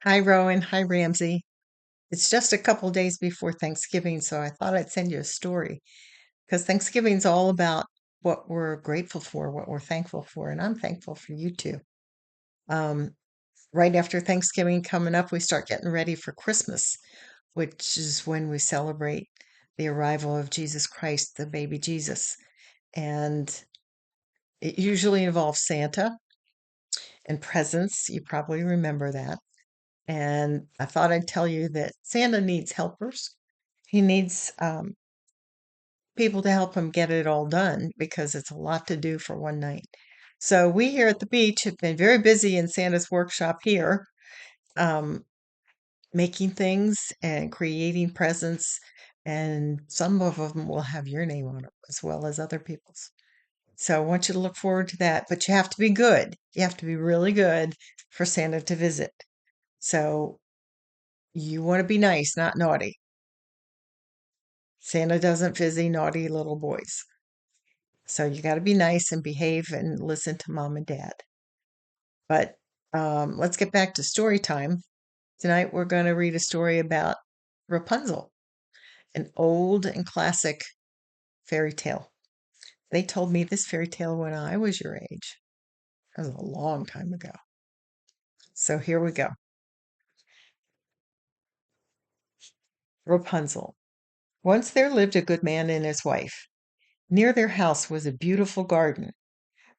Hi, Rowan. Hi, Ramsey. It's just a couple days before Thanksgiving, so I thought I'd send you a story because Thanksgiving's all about what we're grateful for, what we're thankful for, and I'm thankful for you too. Um, right after Thanksgiving coming up, we start getting ready for Christmas, which is when we celebrate the arrival of Jesus Christ, the baby Jesus. And it usually involves Santa and presents. You probably remember that. And I thought I'd tell you that Santa needs helpers. He needs people to help him get it all done because it's a lot to do for one night. So we here at the beach have been very busy in Santa's workshop here, um, making things and creating presents. And some of them will have your name on them as well as other people's. So I want you to look forward to that, but you have to be good. You have to be really good for Santa to visit. So you want to be nice, not naughty. Santa doesn't visit naughty little boys. So you got to be nice and behave and listen to mom and dad. But let's get back to story time. Tonight we're going to read a story about Rapunzel, an old and classic fairy tale. They told me this fairy tale when I was your age. That was a long time ago. So here we go. Rapunzel. Once there lived a good man and his wife. Near their house was a beautiful garden,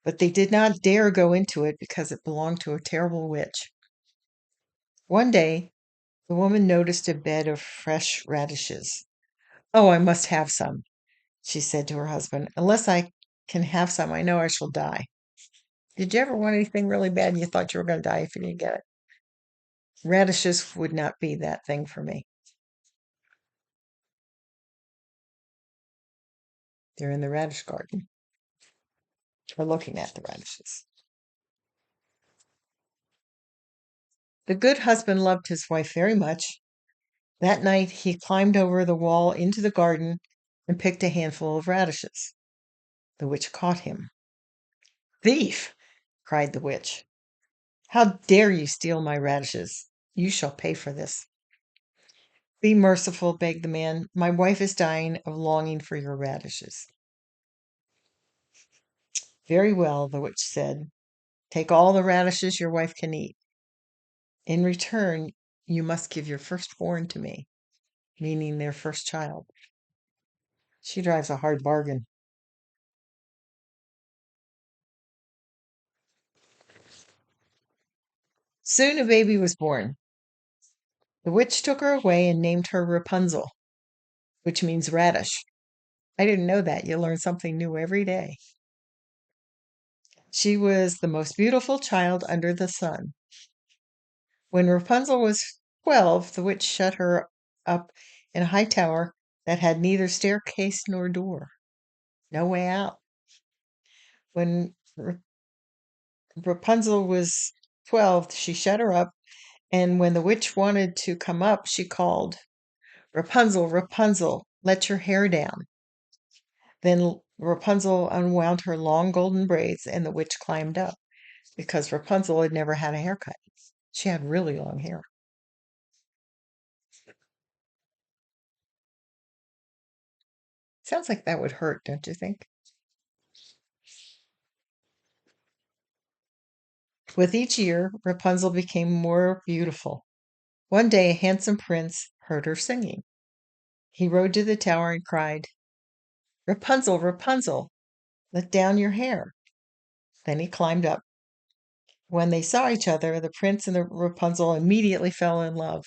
but they did not dare go into it because it belonged to a terrible witch. One day, the woman noticed a bed of fresh radishes. "Oh, I must have some," she said to her husband. "Unless I can have some, I know I shall die." Did you ever want anything really bad and you thought you were going to die if you didn't get it? Radishes would not be that thing for me. They're in the radish garden. We're looking at the radishes. The good husband loved his wife very much. That night he climbed over the wall into the garden and picked a handful of radishes. The witch caught him. "Thief!" cried the witch. "How dare you steal my radishes? You shall pay for this." "Be merciful," begged the man. "My wife is dying of longing for your radishes." "Very well," the witch said. "Take all the radishes your wife can eat. In return, you must give your firstborn to me," meaning their first child. She drives a hard bargain. Soon a baby was born. The witch took her away and named her Rapunzel, which means radish. I didn't know that. You learn something new every day. She was the most beautiful child under the sun. When Rapunzel was 12, the witch shut her up in a high tower that had neither staircase nor door. No way out. When Rapunzel was 12, she shut her up, and when the witch wanted to come up, she called, "Rapunzel, Rapunzel, let your hair down." Then Rapunzel unwound her long golden braids, and the witch climbed up because Rapunzel had never had a haircut. She had really long hair. Sounds like that would hurt, don't you think? With each year, Rapunzel became more beautiful. One day, a handsome prince heard her singing. He rode to the tower and cried, "Rapunzel, Rapunzel, let down your hair." Then he climbed up. When they saw each other, the prince and the Rapunzel immediately fell in love.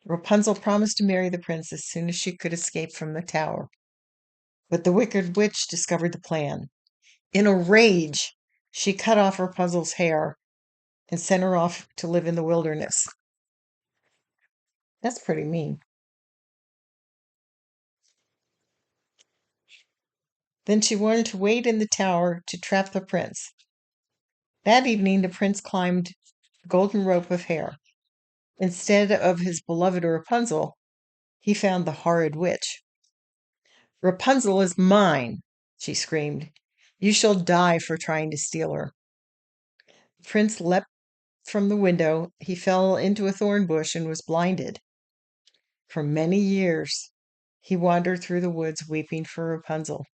Rapunzel promised to marry the prince as soon as she could escape from the tower. But the wicked witch discovered the plan. In a rage, she cut off Rapunzel's hair and sent her off to live in the wilderness. That's pretty mean. Then she wanted to wait in the tower to trap the prince. That evening, the prince climbed the golden rope of hair. Instead of his beloved Rapunzel, he found the horrid witch. "Rapunzel is mine," she screamed. "You shall die for trying to steal her." The prince leapt from the window, he fell into a thorn bush and was blinded. For many years, he wandered through the woods weeping for Rapunzel.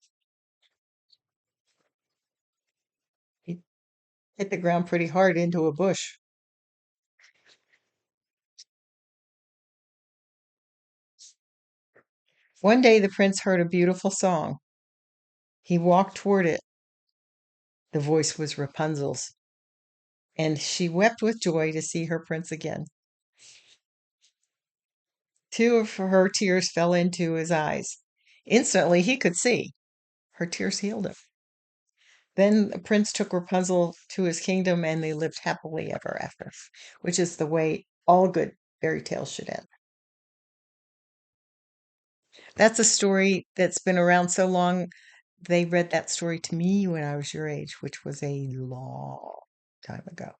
He hit the ground pretty hard into a bush. One day, the prince heard a beautiful song. He walked toward it. The voice was Rapunzel's, and she wept with joy to see her prince again. Two of her tears fell into his eyes. Instantly, he could see. Her tears healed him. Then the prince took Rapunzel to his kingdom, and they lived happily ever after, which is the way all good fairy tales should end. That's a story that's been around so long. They read that story to me when I was your age, which was a long time ago.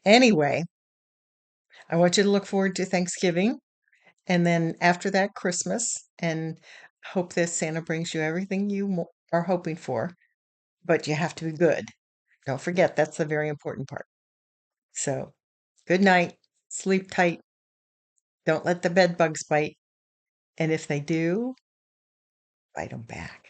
Anyway, I want you to look forward to Thanksgiving and then after that, Christmas, and hope that Santa brings you everything you are hoping for, but you have to be good. Don't forget, that's the very important part. So, good night. Sleep tight. Don't let the bed bugs bite. And if they do, bite them back.